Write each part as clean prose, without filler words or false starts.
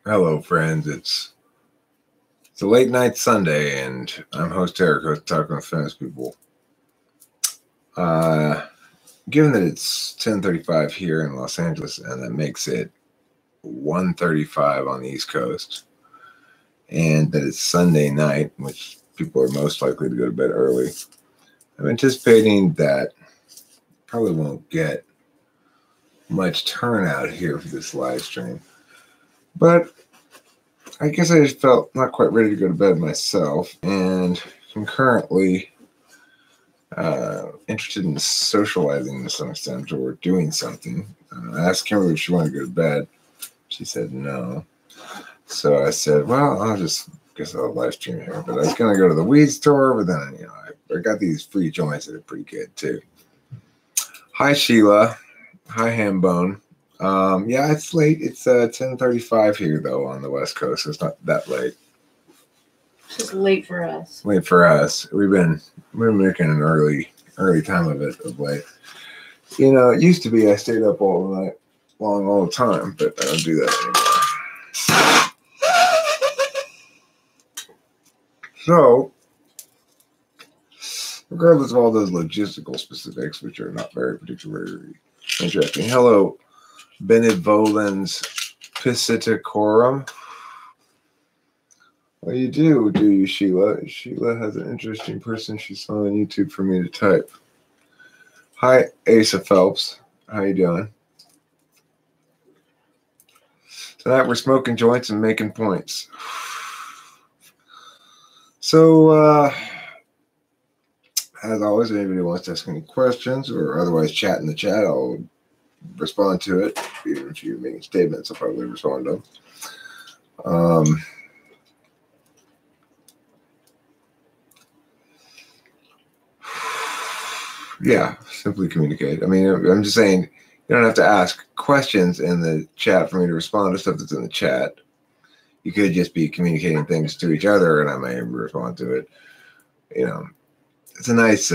Hello, friends. It's a late night Sunday, and I'm host Eric, host Talking with Famous People. Given that it's 10:35 here in Los Angeles, and that makes it 1:35 on the East Coast, and that it's Sunday night, which people are most likely to go to bed early, I'm anticipating that probably won't get much turnout here for this live stream. But I guess I just felt not quite ready to go to bed myself, and concurrently interested in socializing to some extent or doing something. I asked Kimberly if she wanted to go to bed. She said no. So I said, well, I'll live stream here. But I was going to go to the weed store, but then, I got these free joints that are pretty good too. Hi, Sheila. Hi, Hambone. Yeah, it's late. It's 10:35 here, though, on the West Coast. So it's not that late. It's just late for us. Late for us. We're making an early time of it of late. It used to be I stayed up all night long all the time, but I don't do that anymore. So, regardless of all those logistical specifics, which are not very particularly interesting. Hello, Benevolens Piscicorum. Well, you do you, Sheila? Sheila has an interesting person she saw on YouTube for me to type. Hi, Asa Phelps. How you doing? Tonight we're smoking joints and making points. So, as always, if anybody wants to ask any questions or otherwise chat in the chat, I'll respond to it. Even if you're making statements, I'll probably respond to them. Yeah, simply communicate. I mean, I'm just saying you don't have to ask questions in the chat for me to respond to stuff that's in the chat. You could just be communicating things to each other, and I may respond to it. It's a nice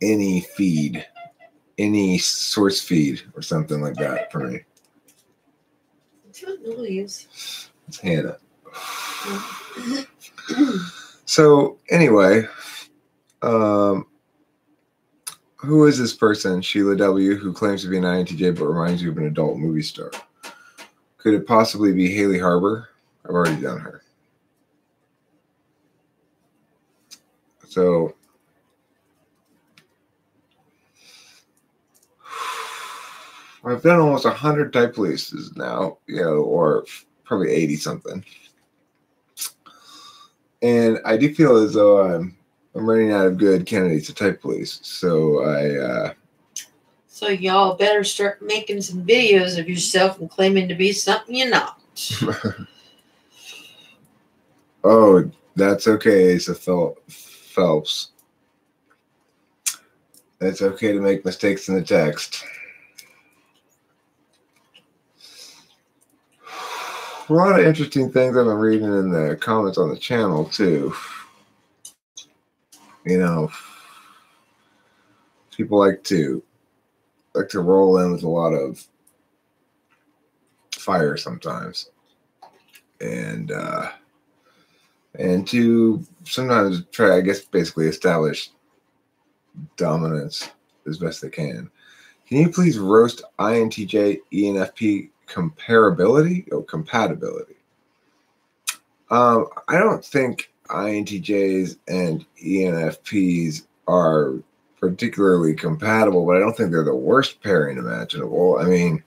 any feed, any source feed or something like that for me. What noise? It's Hannah. So anyway, who is this person, Sheila W., who claims to be an INTJ but reminds you of an adult movie star? Could it possibly be Haley Harbor? I've already done her. So, I've done almost 100 type releases now, or probably 80 something. And I do feel as though I'm running out of good candidates to type police. So So y'all better start making some videos of yourself and claiming to be something you're not. Oh, that's okay, Asa Phelps. It's okay to make mistakes in the text. A lot of interesting things I've been reading in the comments on the channel too. People like to roll in with a lot of fire sometimes, and to sometimes try, I guess, basically establish dominance as best they can. Can you please roast INTJ ENFP comparability or compatibility? I don't think INTJs and ENFPs are particularly compatible, but I don't think they're the worst pairing imaginable. I mean,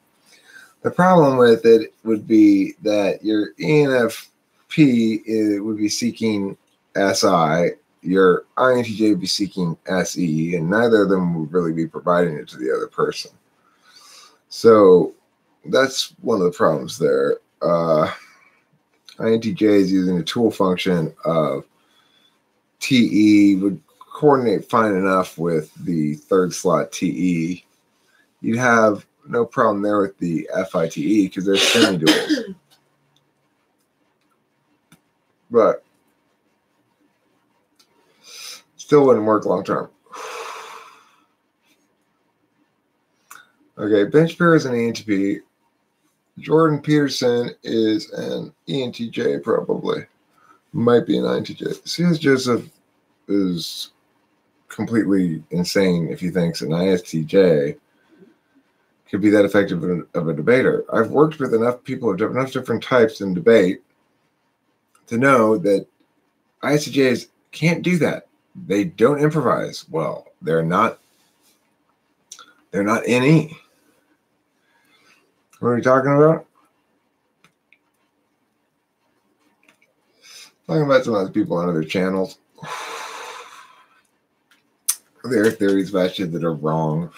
the problem with it would be that your ENFP would be seeking SI, your INTJ would be seeking SE, and neither of them would really be providing it to the other person. So that's one of the problems there. INTJ is using a tool function of TE, would coordinate fine enough with the third slot TE. You'd have no problem there with the FITE because they're semi-duals. But still wouldn't work long term. Okay, Ben Shapiro is an ENTP. Jordan Peterson is an ENTJ, probably. Might be an INTJ. C.S. Joseph is completely insane if he thinks an ISTJ could be that effective of a debater. I've worked with enough people of enough different types in debate to know that ISTJs can't do that. They don't improvise well. They're not NE. What are we talking about? Talking about some other people on other channels. Their theories about shit that are wrong.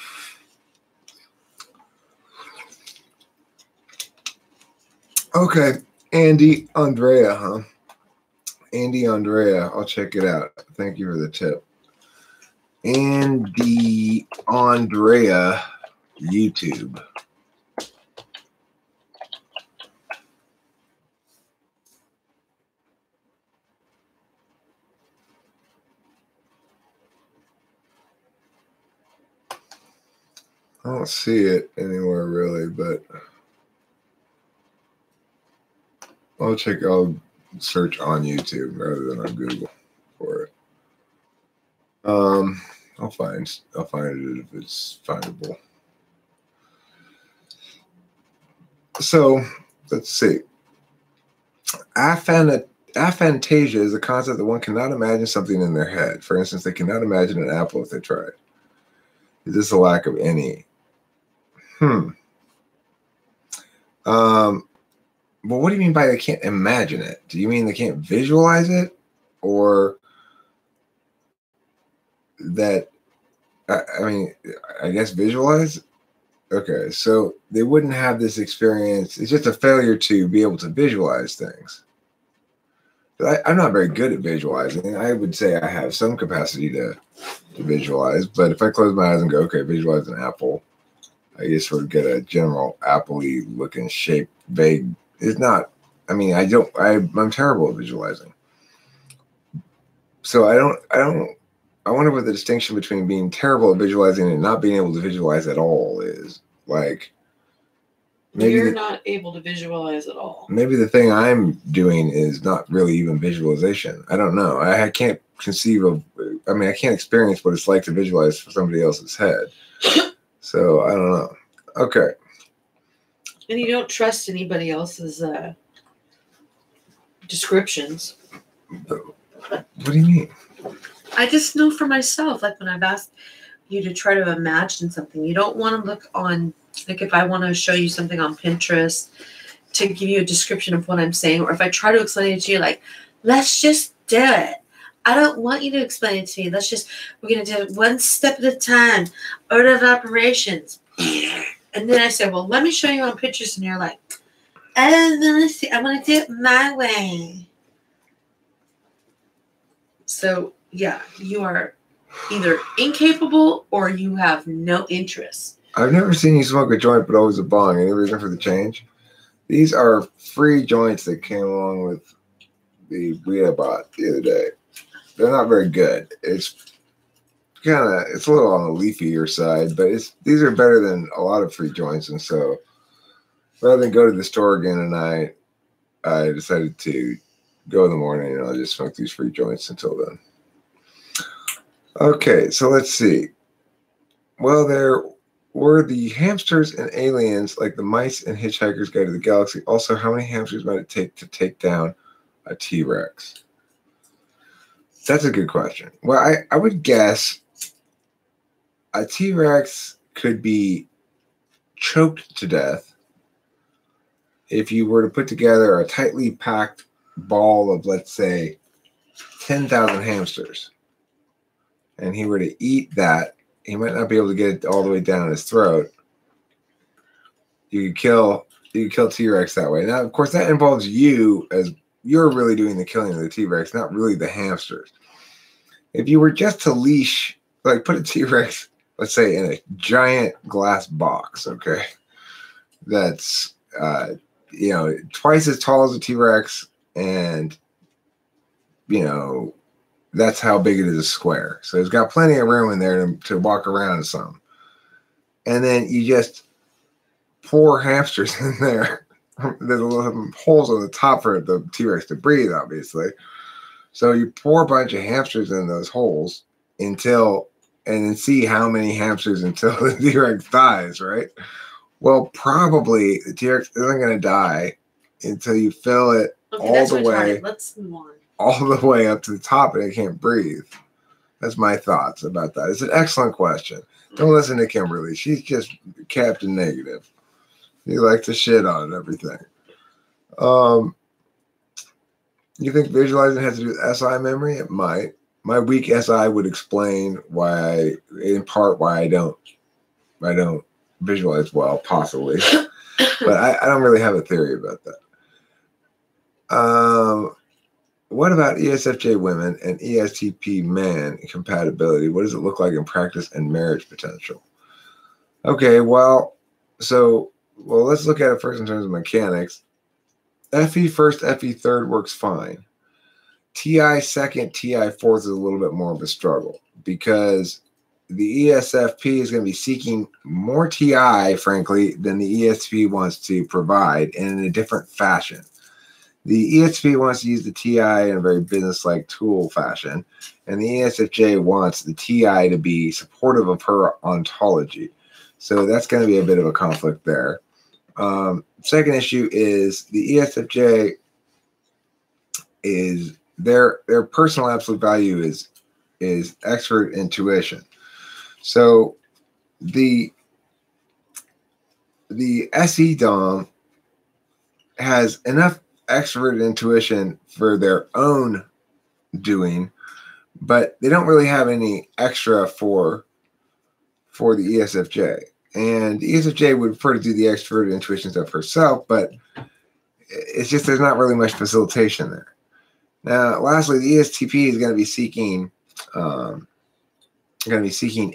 Okay, Andy Andrea, huh? Andy Andrea, I'll check it out. Thank you for the tip. Andy Andrea, YouTube. I don't see it anywhere really, but I'll search on YouTube rather than on Google for it. I'll find it if it's findable. So let's see. Aphantasia is a concept that one cannot imagine something in their head. For instance, they cannot imagine an apple if they tried. Is this a lack of any? Well, what do you mean by they can't imagine it? Do you mean they can't visualize it? Or that, I mean, I guess visualize? Okay, so they wouldn't have this experience. It's just a failure to be able to visualize things. I'm not very good at visualizing. I would say I have some capacity to visualize, but if I close my eyes and go, okay, visualize an apple, I just sort of get a general apple-y looking shape, vague. It's not, I mean, I'm terrible at visualizing. So I wonder what the distinction between being terrible at visualizing and not being able to visualize at all is. Like, maybe you're not able to visualize at all. Maybe the thing I'm doing is not really even visualization. I don't know. I can't conceive of, I mean, I can't experience what it's like to visualize for somebody else's head. So I don't know. Okay. And you don't trust anybody else's descriptions. What do you mean? I just know for myself, like when I've asked you to try to imagine something, you don't want to look on, like if I want to show you something on Pinterest to give you a description of what I'm saying, or if I try to explain it to you, like, let's just do it. I don't want you to explain it to me. We're going to do it one step at a time. Order of operations. And then I said, well, let me show you on Pinterest. And you're like, I want to do it my way. So, yeah, you are either incapable or you have no interest. I've never seen you smoke a joint, but always a bong. Any reason for the change? These are free joints that came along with the weed I bought the other day. They're not very good. It's a little on the leafier side, but these are better than a lot of free joints. And so rather than go to the store again tonight, I decided to go in the morning and I'll just smoke these free joints until then. Okay, so let's see. Well, there were the hamsters and aliens, like the mice and Hitchhiker's Guide to the Galaxy. Also, how many hamsters might it take to take down a T-Rex? That's a good question. Well, I would guess a T-Rex could be choked to death if you were to put together a tightly packed ball of, let's say, 10,000 hamsters, and he were to eat that. He might not be able to get it all the way down his throat. You could kill T-Rex that way. Now, of course, that involves you, as you're really doing the killing of the T-Rex, not really the hamsters. If you were just to leash, like put a T-Rex, let's say, in a giant glass box, okay, that's twice as tall as a T-Rex, and that's how big it is a square. So it's got plenty of room in there to walk around in some. And then you just pour hamsters in there there's a little holes on the top for the T-Rex to breathe, obviously. So you pour a bunch of hamsters in those holes and then see how many hamsters until the T-Rex dies, right? Well, probably the T-Rex isn't going to die until you fill it all the way. Let's move on. All the way up to the top and it can't breathe. That's my thoughts about that. It's an excellent question. Don't listen to Kimberly. She's just Captain Negative. You like to shit on everything. You think visualizing has to do with SI memory? It might. My weak SI would explain in part why I don't visualize well, possibly. But I don't really have a theory about that. What about ESFJ women and ESTP man compatibility? What does it look like in practice and marriage potential? Okay, let's look at it first in terms of mechanics. FE first, FE third works fine. TI second, TI fourth is a little bit more of a struggle because the ESFP is going to be seeking more TI, frankly, than the ESFP wants to provide, and in a different fashion. The ESFP wants to use the TI in a very business-like tool fashion, and the ESFJ wants the TI to be supportive of her ontology. So that's going to be a bit of a conflict there. Second issue is the ESFJ is their personal absolute value is extrovert intuition. So the SE Dom has enough extroverted intuition for their own doing, but they don't really have any extra for the ESFJ. And the ESFJ would prefer to do the extroverted intuition stuff herself, but it's just there's not really much facilitation there. Now, lastly, the ESTP is going to be seeking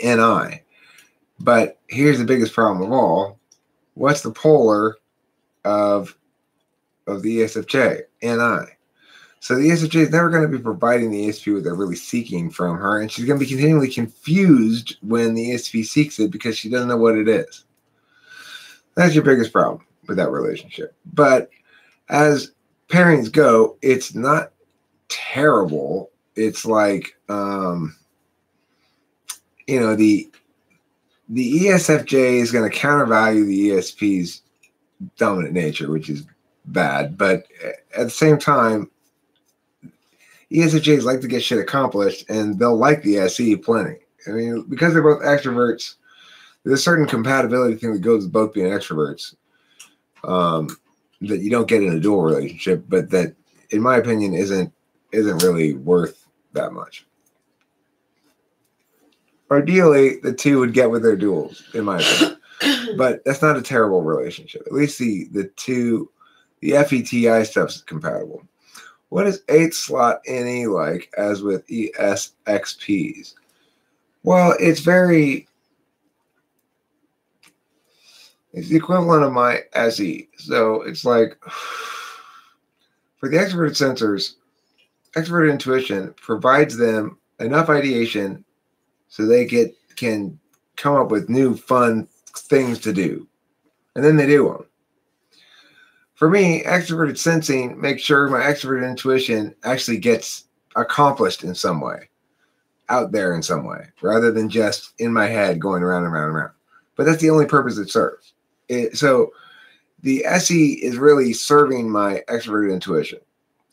NI. But here's the biggest problem of all. What's the polar of the ESFJ? NI. So the ESFJ is never going to be providing the ESP what they're really seeking from her, and she's going to be continually confused when the ESP seeks it because she doesn't know what it is. That's your biggest problem with that relationship. But as pairings go, it's not terrible. It's like, the ESFJ is going to countervalue the ESP's dominant nature, which is bad. But at the same time, ESFJs like to get shit accomplished, and they'll like the SE plenty. I mean, because they're both extroverts, there's a certain compatibility thing that goes with both being extroverts that you don't get in a dual relationship, but that, in my opinion, isn't really worth that much. Ideally, the two would get with their duals, in my opinion. But that's not a terrible relationship. At least the FETI stuff is compatible. What is 8th slot NE like as with ESXPs? Well, it's the equivalent of my SE. So it's like, for the extroverted sensors, extroverted intuition provides them enough ideation so they can come up with new fun things to do. And then they do them. For me, extroverted sensing makes sure my extroverted intuition actually gets accomplished in some way, out there in some way, rather than just in my head going around and around and around. But that's the only purpose it serves. So the SE is really serving my extroverted intuition.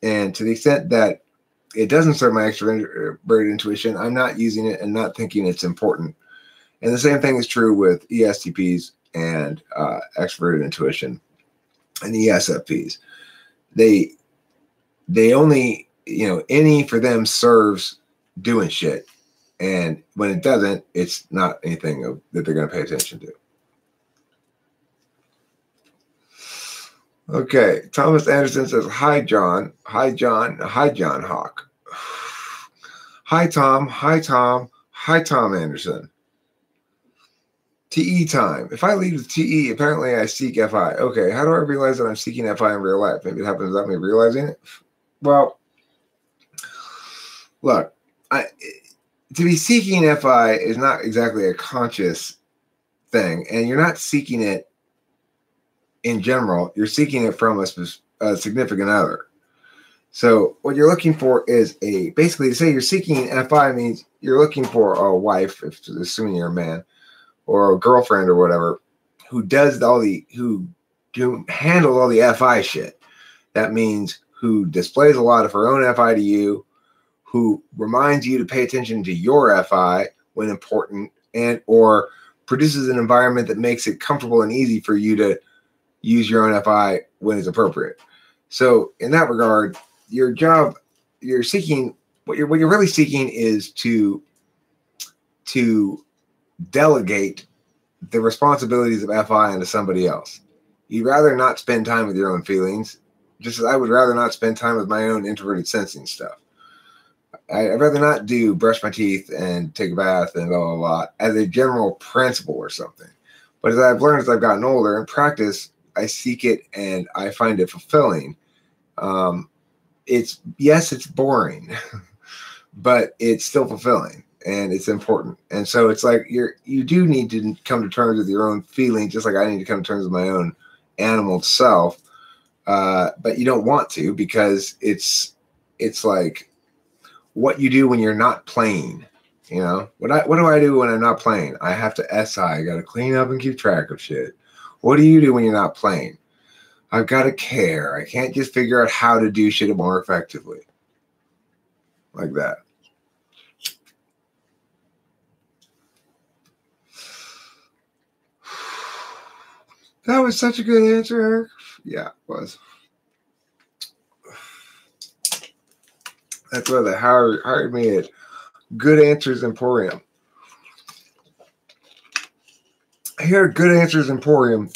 And to the extent that it doesn't serve my extroverted intuition, I'm not using it and not thinking it's important. And the same thing is true with ESTPs and extroverted intuition and ESFPs. They only, any for them serves doing shit. And when it doesn't, it's not anything that they're going to pay attention to. Okay, Thomas Anderson says, hi, John. Hi, John. Hi, John Hawk. Hi, Tom. Hi, Tom. Hi, Tom Anderson. TE time. If I leave with TE, apparently I seek FI. Okay, how do I realize that I'm seeking FI in real life? Maybe it happens without me realizing it. Well, look, to be seeking FI is not exactly a conscious thing, and you're not seeking it in general, you're seeking it from a significant other. So what you're looking for is basically to say you're seeking FI means you're looking for a wife, if assuming you're a man, or a girlfriend or whatever, who handles all the FI shit. That means who displays a lot of her own FI to you, who reminds you to pay attention to your FI when important, and or produces an environment that makes it comfortable and easy for you to use your own FI when it's appropriate. So in that regard, your job, you're seeking, what you're really seeking is to delegate the responsibilities of FI into somebody else. You'd rather not spend time with your own feelings, just as I would rather not spend time with my own introverted sensing stuff. I'd rather not brush my teeth and take a bath and blah, blah, blah, as a general principle or something. But as I've learned as I've gotten older, in practice, I seek it and I find it fulfilling. It's boring, but it's still fulfilling and it's important. And so it's like you do need to come to terms with your own feelings, just like I need to come to terms with my own animal self. But you don't want to, because it's like what you do when you're not playing. You know, what do I do when I'm not playing? I have to SI. I got to clean up and keep track of shit. What do you do when you're not playing? I've got to care. I can't just figure out how to do shit more effectively. Like that. That was such a good answer, Eric. Yeah, it was. That's why they hired me at Good Answers Emporium. Here at Good Answers Emporium,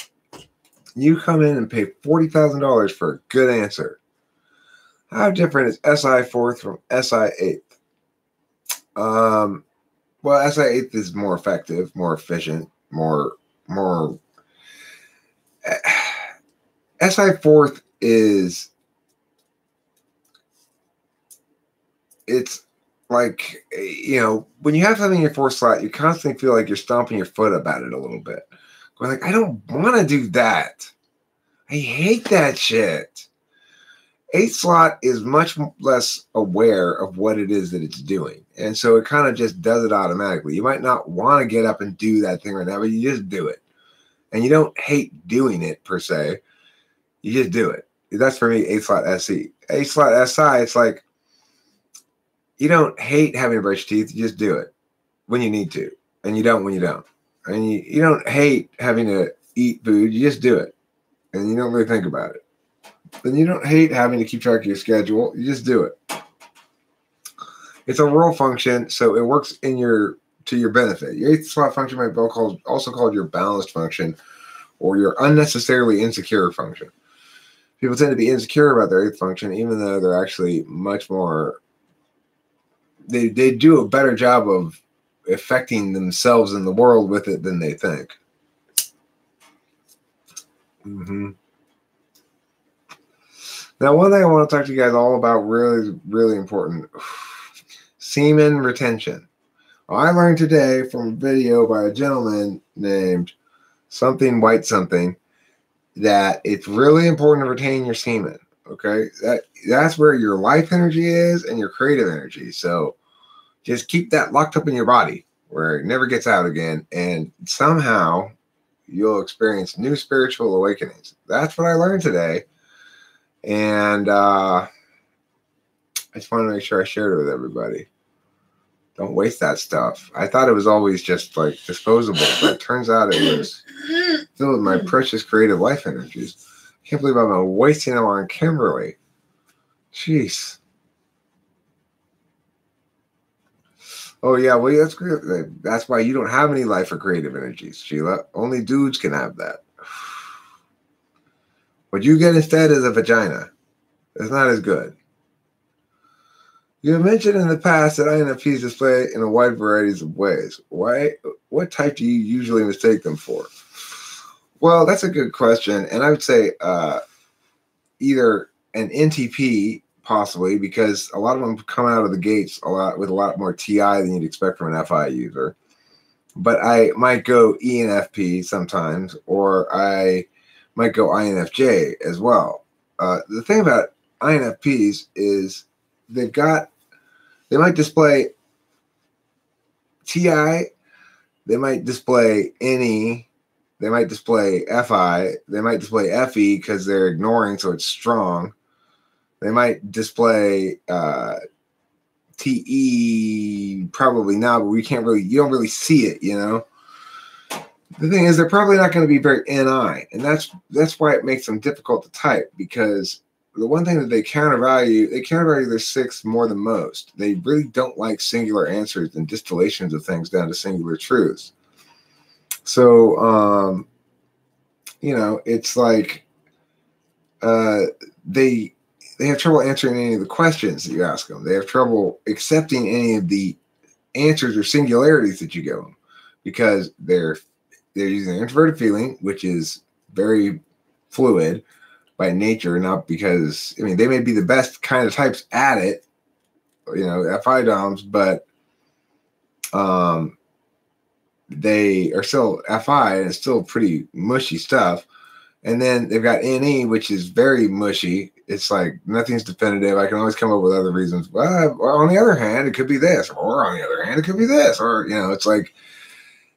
you come in and pay $40,000 for a good answer. How different is SI 4th from SI 8th? Well, SI 8th is more effective, more efficient, more. SI 4th is, it's like, you know, when you have something in your 4th slot, you constantly feel like you're stomping your foot about it a little bit. Going like, I don't want to do that. I hate that shit. 8th slot is much less aware of what it is that it's doing. And so it kind of just does it automatically. You might not want to get up and do that thing right now, but you just do it. And you don't hate doing it per se. You just do it. That's for me, 8th slot SE. 8th slot SI, it's like, you don't hate having to brush your teeth. You just do it when you need to. And you don't when you don't. And you don't hate having to eat food. You just do it. And you don't really think about it. Then you don't hate having to keep track of your schedule. You just do it. It's a role function, so it works to your benefit. Your 8th slot function might be also called your balanced function, or your unnecessarily insecure function. People tend to be insecure about their 8th function, even though they're actually much more. They do a better job of affecting themselves in the world with it than they think. Now, one thing I want to talk to you guys all about, really, really important, semen retention. Well, I learned today from a video by a gentleman named something white something that it's really important to retain your semen. Okay, that's where your life energy is and your creative energy. So just keep that locked up in your body where it never gets out again, and somehow you'll experience new spiritual awakenings. That's what I learned today, and I just wanted to make sure I shared it with everybody. Don't waste that stuff. I thought it was always just like disposable, but it turns out it was filled with my precious creative life energies. I can't believe I'm wasting them on Kimberly. Jeez. Oh, yeah, well, that's great. That's why you don't have any life or creative energies, Sheila. Only dudes can have that. What you get instead is a vagina. It's not as good. You have mentioned in the past that INFPs display in a wide variety of ways. Why? What type do you usually mistake them for? Well, that's a good question. And I would say either an NTP, possibly, because a lot of them come out of the gates with a lot more TI than you'd expect from an FI user. But I might go ENFP sometimes, or I might go INFJ as well. The thing about INFPs is they might display TI, they might display NE, they might display FI, they might display FE because they're ignoring, so it's strong. They might display TE, probably not, but you don't really see it, you know. The thing is, they're probably not going to be very NI, and that's why it makes them difficult to type, because the one thing that they countervalue their 6 more than most. They really don't like singular answers and distillations of things down to singular truths. So, you know, it's like they have trouble answering any of the questions that you ask them. They have trouble accepting any of the answers or singularities that you give them, because they're using an introverted feeling, which is very fluid by nature, not because, I mean, they may be the best kind of types at it, you know, FI DOMs, but they are still FI, and it's still pretty mushy stuff. And then they've got NE, which is very mushy. It's like nothing's definitive. I can always come up with other reasons. Well, on the other hand, it could be this, or on the other hand, it could be this, or, you know, it's like,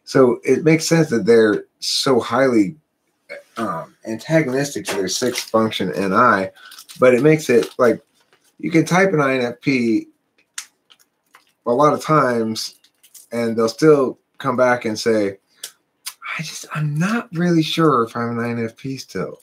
so it makes sense that they're so highly antagonistic to their 6th function NI, but it makes it like you can type an INFP a lot of times and they'll still come back and say, I'm not really sure if I'm an INFP still.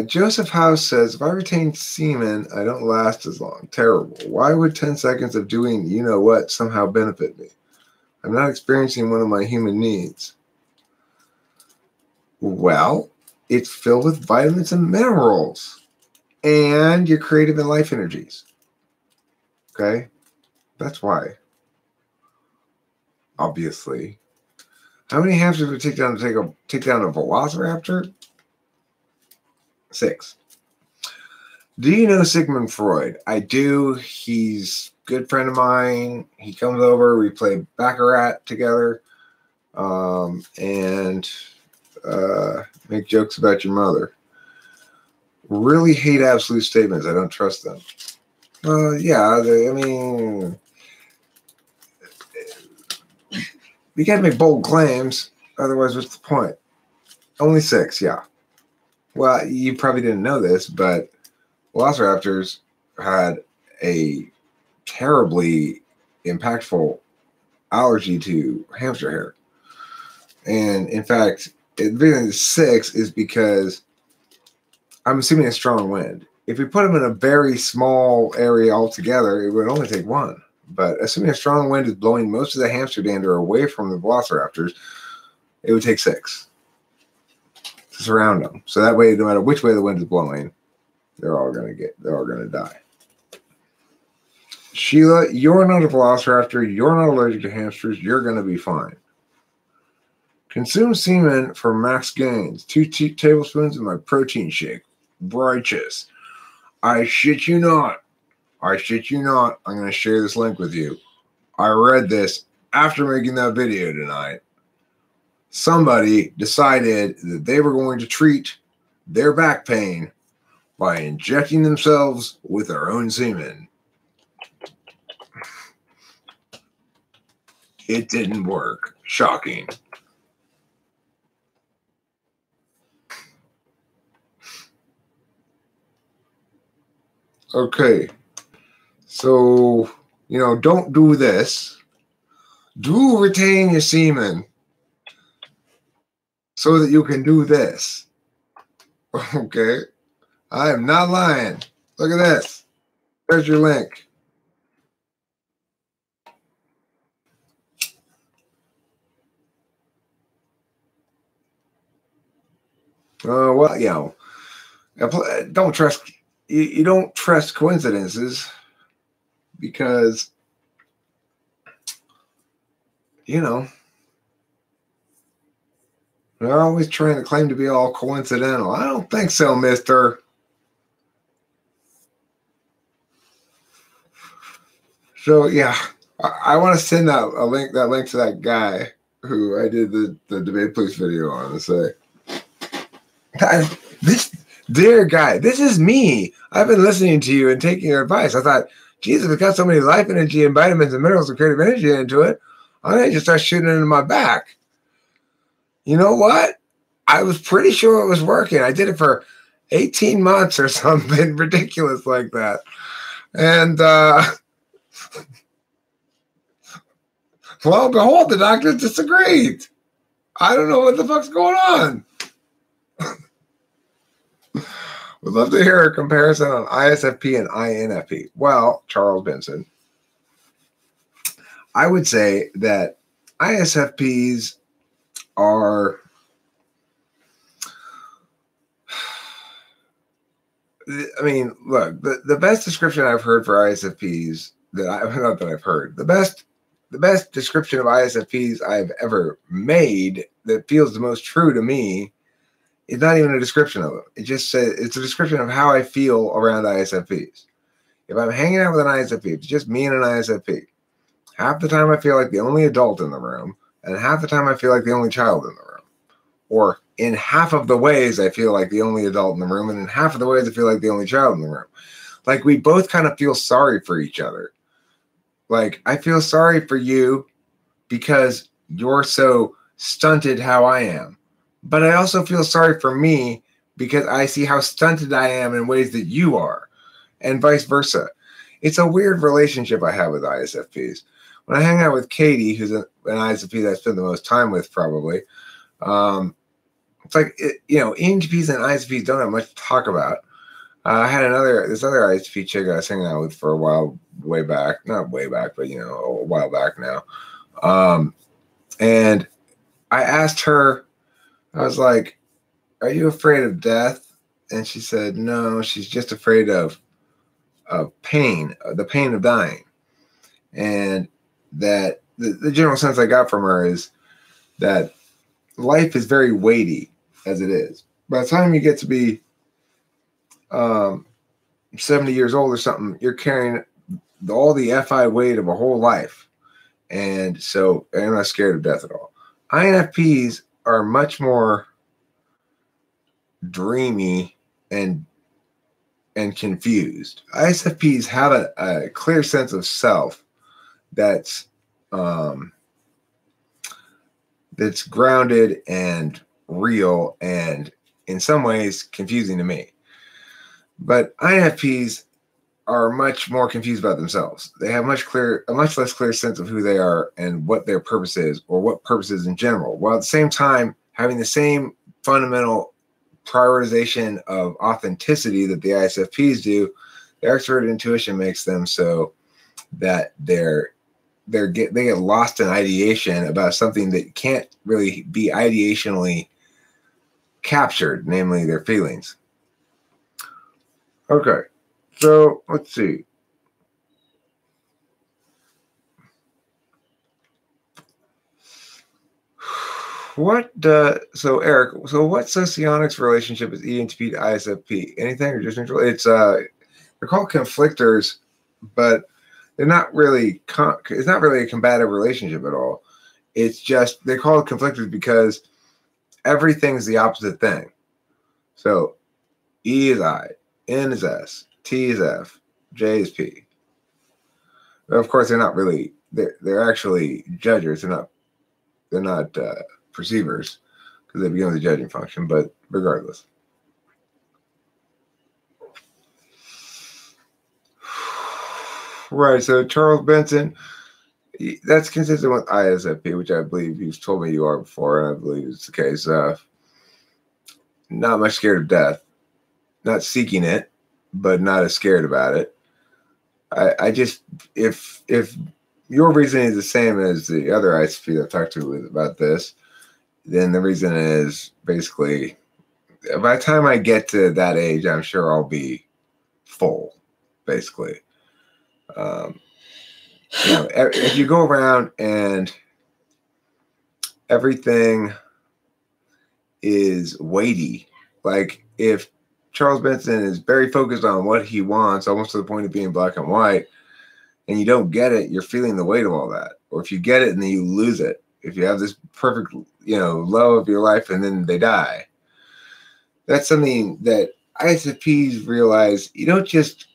Joseph House says, if I retain semen, I don't last as long. Terrible. Why would 10 seconds of doing you know what somehow benefit me? I'm not experiencing one of my human needs. Well, it's filled with vitamins and minerals and your creative and life energies. Okay? That's why. Obviously. How many hamsters would it take down to take down a velociraptor? 6. Do you know Sigmund Freud? I do. He's a good friend of mine. He comes over. We play Baccarat together, and make jokes about your mother. Really hate absolute statements. I don't trust them. Yeah, I mean, you got to make bold claims. Otherwise, what's the point? Only 6, yeah. Well, you probably didn't know this, but velociraptors had a terribly impactful allergy to hamster hair. And in fact, the 6 is because I'm assuming a strong wind. If we put them in a very small area altogether, it would only take 1. But assuming a strong wind is blowing most of the hamster dander away from the velociraptors, it would take 6 to surround them. So that way, no matter which way the wind is blowing, they're all gonna die. Sheila, you're not a velociraptor. You're not allergic to hamsters. You're gonna be fine. Consume semen for max gains. 2 tablespoons of my protein shake. Righteous. I shit you not. I shit you not. I'm gonna share this link with you. I read this after making that video tonight. Somebody decided that they were going to treat their back pain by injecting themselves with their own semen. It didn't work. Shocking. Okay. So, you know, don't do this. Do retain your semen so that you can do this. Okay? I am not lying. Look at this. There's your link. Well, you know, don't trust. You don't trust coincidences because, you know, they're always trying to claim to be all coincidental. I don't think so, mister. So yeah, I want to send that link to that guy who I did the debate police video on and say, this dear guy, this is me. I've been listening to you and taking your advice. I thought, Jesus, it's got so many life energy and vitamins and minerals and creative energy into it. I'm going to just start shooting it into my back. You know what? I was pretty sure it was working. I did it for 18 months or something ridiculous like that. And lo and behold, the doctors disagreed. I don't know what the fuck's going on. Would love to hear a comparison on ISFP and INFP. Well, Charles Benson, I would say that ISFPs are, I mean, look, the best description I've heard for ISFPs not that I've heard, the best description of ISFPs I've ever made that feels the most true to me, it's not even a description of them. It just says it's a description of how I feel around ISFPs. If I'm hanging out with an ISFP, it's just me and an ISFP. Half the time I feel like the only adult in the room, and half the time I feel like the only child in the room. Or in half of the ways I feel like the only adult in the room, and in half of the ways I feel like the only child in the room. Like we both kind of feel sorry for each other. Like I feel sorry for you because you're so stunted how I am. But I also feel sorry for me because I see how stunted I am in ways that you are, and vice versa. It's a weird relationship I have with ISFPs. When I hang out with Katie, who's an ISFP that I spend the most time with probably, it's like, ENTPs and ISFPs don't have much to talk about. I had this other ISFP chick I was hanging out with for a while, way back, not way back, but, a while back now. And I asked her, I was like, are you afraid of death? And she said, no, she's just afraid of pain, the pain of dying. And that the general sense I got from her is that life is very weighty as it is. By the time you get to be 70 years old or something, you're carrying all the FI weight of a whole life. And so I'm not scared of death at all. INFPs are much more dreamy and confused. ISFPs have a clear sense of self that's grounded and real and in some ways confusing to me. But INFPs are much more confused about themselves. They have a much less clear sense of who they are and what their purpose is, or what purpose is in general, while at the same time having the same fundamental prioritization of authenticity that the ISFPs do. Their extroverted intuition makes them so that they get lost in ideation about something that can't really be ideationally captured, namely their feelings. Okay, so let's see. So Eric, so what socionics relationship is ENTP to ISFP? Anything or just neutral? It's they're called conflictors, but they're not really it's not really a combative relationship at all. It's just they call it conflictors because everything's the opposite thing. So E is I, N is S, T is F, J is P. But of course, they're not really. They're actually judges. They're not perceivers because they begin with the judging function. But regardless, right. So Charles Benson, that's consistent with ISFP, which I believe you've told me you are before, and I believe it's the case. Not much scared of death, not seeking it, but not as scared about it. I just if your reasoning is the same as the other ISFP that I've talked to about this, then the reason is basically by the time I get to that age, I'm sure I'll be full, basically. If you go around and everything is weighty, like if Charles Benson is very focused on what he wants, almost to the point of being black and white, and you don't get it, you're feeling the weight of all that. Or if you get it and then you lose it, if you have this perfect, low of your life and then they die, that's something that ISFPs realize. You don't just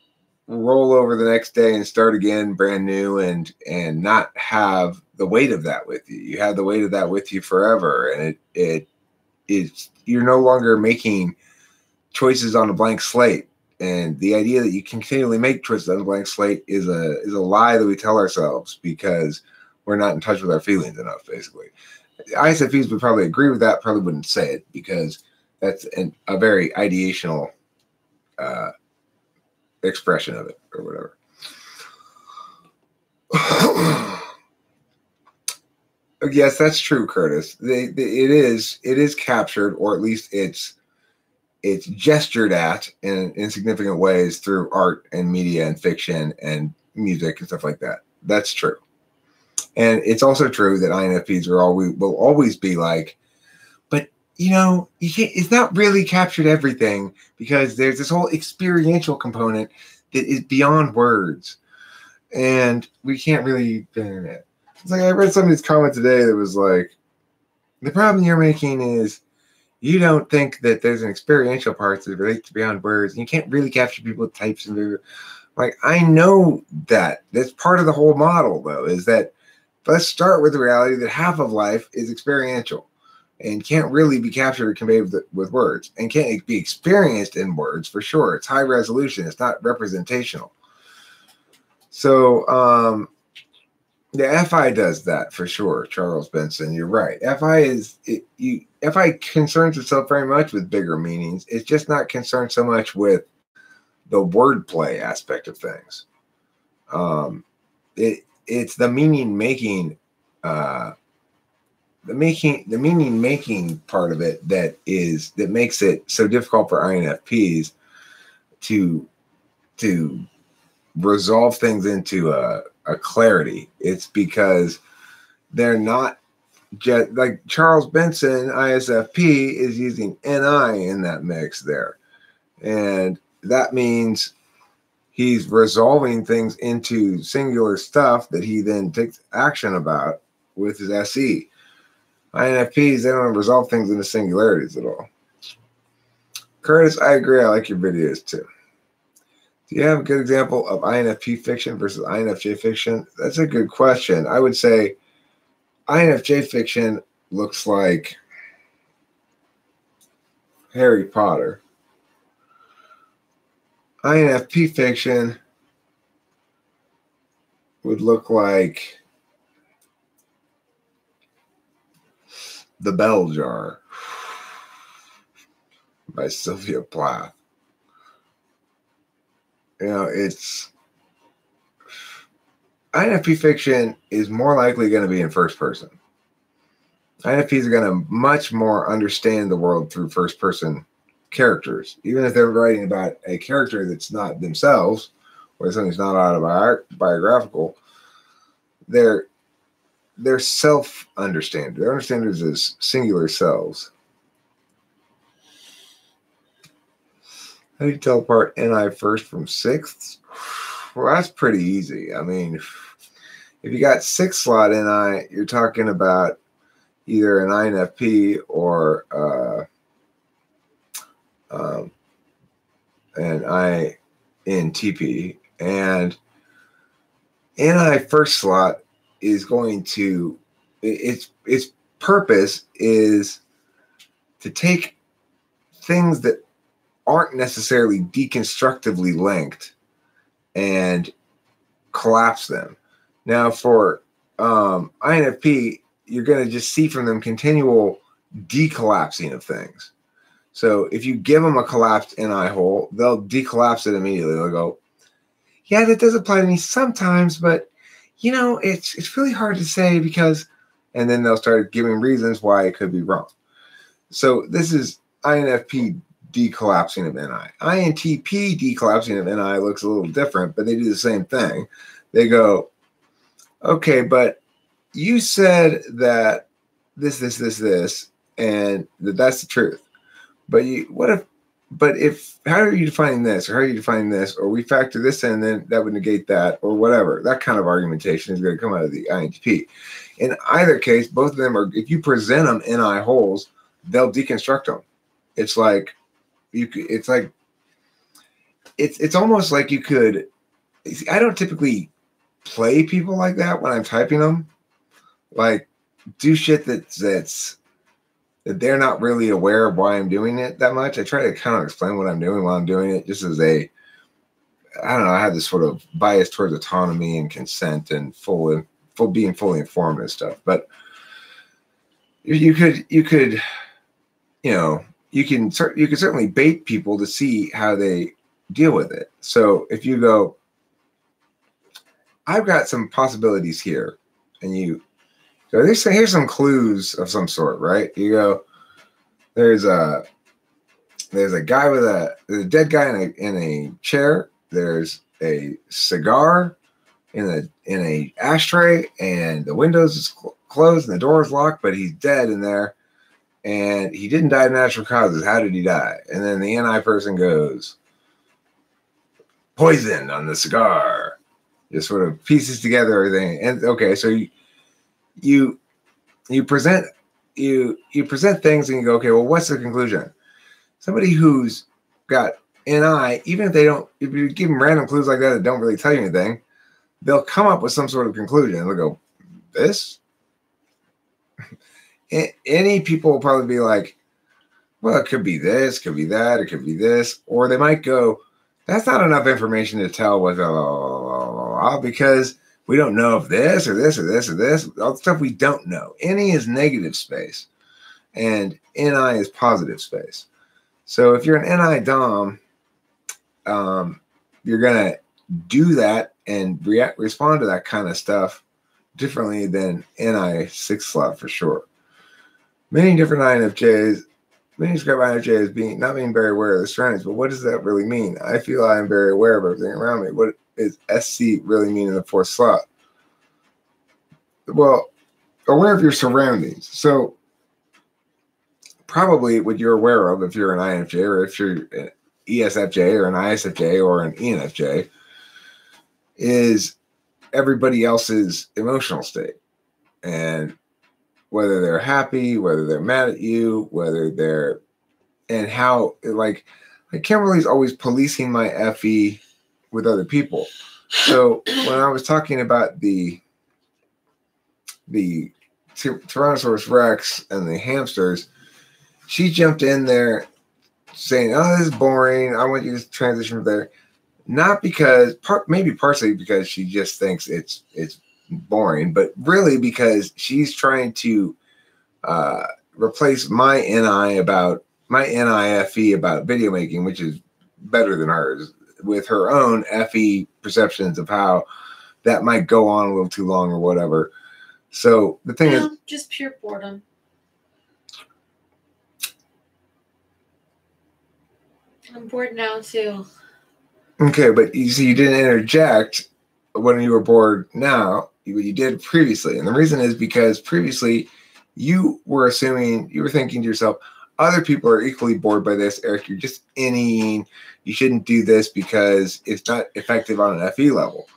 roll over the next day and start again brand new and not have the weight of that with you. You have the weight of that with you forever. And it's you're no longer making choices on a blank slate. And the idea that you continually make choices on a blank slate is a lie that we tell ourselves because we're not in touch with our feelings enough, basically. ISFPs would probably agree with that, probably wouldn't say it because that's a very ideational expression of it or whatever. Yes, that's true, Curtis. It is captured, or at least it's gestured at in insignificant ways through art and media and fiction and music and stuff like that. That's true. And it's also true that INFPs will always be like, but it's not really captured everything because there's this whole experiential component that is beyond words. And we can't really it. It's like I read somebody's comment today that was like, the problem you're making is you don't think that there's an experiential part that relates to beyond words. And you can't really capture people with types and like, I know that. That's part of the whole model, though, is that let's start with the reality that half of life is experiential and can't really be captured or conveyed with words and can't be experienced in words for sure. It's high resolution. It's not representational. So the FI does that for sure, Charles Benson. You're right. FI concerns itself very much with bigger meanings. It's just not concerned so much with the wordplay aspect of things. It's the meaning making, the meaning making part of it that makes it so difficult for INFPs to resolve things into a clarity. It's because they're not just like Charles Benson, ISFP, is using NI in that mix there. And that means he's resolving things into singular stuff that he then takes action about with his SE. INFPs, they don't resolve things into singularities at all. Curtis, I agree. I like your videos too. Do you have a good example of INFP fiction versus INFJ fiction? That's a good question. I would say INFJ fiction looks like Harry Potter. INFP fiction would look like The Bell Jar by Sylvia Plath. It's INFP fiction is more likely going to be in first person. INFPs are going to much more understand the world through first person characters, even if they're writing about a character that's not themselves or something's not autobiographical. They're self-understanders. Their understanders as singular selves. How do you tell apart NI first from sixth? Well, that's pretty easy. I mean, if you got 6 slot NI, you're talking about either an INFP or an INTP. And NI first slot is going to, its purpose is to take things that aren't necessarily deconstructively linked and collapse them. Now for INFP, you're going to just see from them continual decollapsing of things. So if you give them a collapsed NI hole, they'll decollapse it immediately. They'll go, yeah, that does apply to me sometimes, but it's really hard to say because, and then they'll start giving reasons why it could be wrong. So this is INFP decollapsing of NI. INTP decollapsing of NI looks a little different, but they do the same thing. They go, okay, but you said that this, and that's the truth. But what if but how are you defining this, or how are you defining this, or we factor this in, then that would negate that, or whatever. That kind of argumentation is going to come out of the INTP. In either case, both of them are, if you present them NI holes, they'll deconstruct them. It's like, it's almost like you could, I don't typically play people like that when I'm typing them, like do shit that they're not really aware of why I'm doing it that much. I try to kind of explain what I'm doing while I'm doing it, just as I don't know, I have this sort of bias towards autonomy and consent and being fully informed and stuff. But you could, you can certainly bait people to see how they deal with it. So if you go, I've got some possibilities here, and so here's some clues of some sort, right? You go, there's a guy there's a dead guy in a chair. There's a cigar in a ashtray, and the windows is closed and the door is locked, but he's dead in there, and he didn't die of natural causes. How did he die? And then the NI person goes, poison on the cigar. Just sort of pieces together everything. And okay, so you present things and you go, okay, well, what's the conclusion? Somebody who's got NI, even if you give them random clues like that don't really tell you anything, they'll come up with some sort of conclusion. They'll go, this? Any people will probably be like, well, it could be this, could be that, it could be this. Or they might go, that's not enough information to tell what, because we don't know if this or this or this or this, all the stuff we don't know. NE is negative space and NI is positive space. So if you're an NI Dom, you're going to do that and respond to that kind of stuff differently than NI 6 slot for sure. Many different INFJs, many describe INFJ as not being very aware of the surroundings, but what does that really mean? I feel I am very aware of everything around me. What does SC really mean in the 4th slot? Well, aware of your surroundings. So probably what you're aware of if you're an INFJ or if you're an ESFJ or an ISFJ or an ENFJ is everybody else's emotional state. And whether they're happy, whether they're mad at you, and how, like Kimberly's always policing my FE with other people. So when I was talking about the Tyrannosaurus Rex and the hamsters, she jumped in there saying, oh, this is boring. I want you to transition from there. Not because, maybe partially because she just thinks it's boring, but really because she's trying to replace my NIFE about video making, which is better than hers, with her own FE perceptions of how that might go on a little too long or whatever. So the thing is, just pure boredom. I'm bored now too. Okay, but you see, you didn't interject when you were bored now. You did previously, and the reason is because previously you were thinking to yourself, other people are equally bored by this. Eric, you're just inning. You shouldn't do this because it's not effective on an FE level.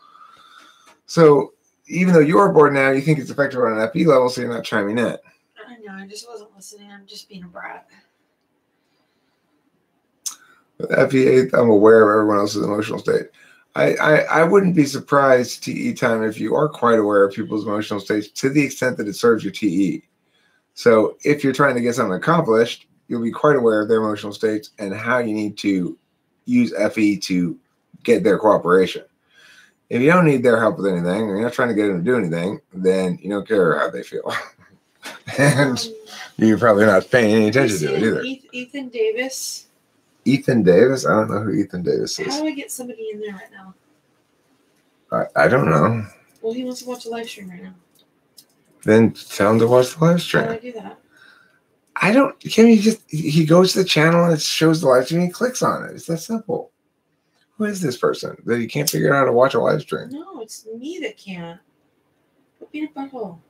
So even though you're bored now, you think it's effective on an FE level, so you're not chiming in. I know, I just wasn't listening. I'm just being a brat. With FE8, I'm aware of everyone else's emotional state. I wouldn't be surprised, TE time, if you are quite aware of people's emotional states to the extent that it serves your TE. So if you're trying to get something accomplished, you'll be quite aware of their emotional states and how you need to use FE to get their cooperation. If you don't need their help with anything, or you're not trying to get them to do anything, then you don't care how they feel. And you're probably not paying any attention to it either. Ethan Davis. Ethan Davis? I don't know who Ethan Davis is. How do I get somebody in there right now? I don't know. Well, he wants to watch a live stream right now. Then tell him to watch the live stream. How do I do that? He goes to the channel and it shows the live stream and he clicks on it. It's that simple. Who is this person that he can't figure out how to watch a live stream? No, it's me that can't. Quit being a butthole.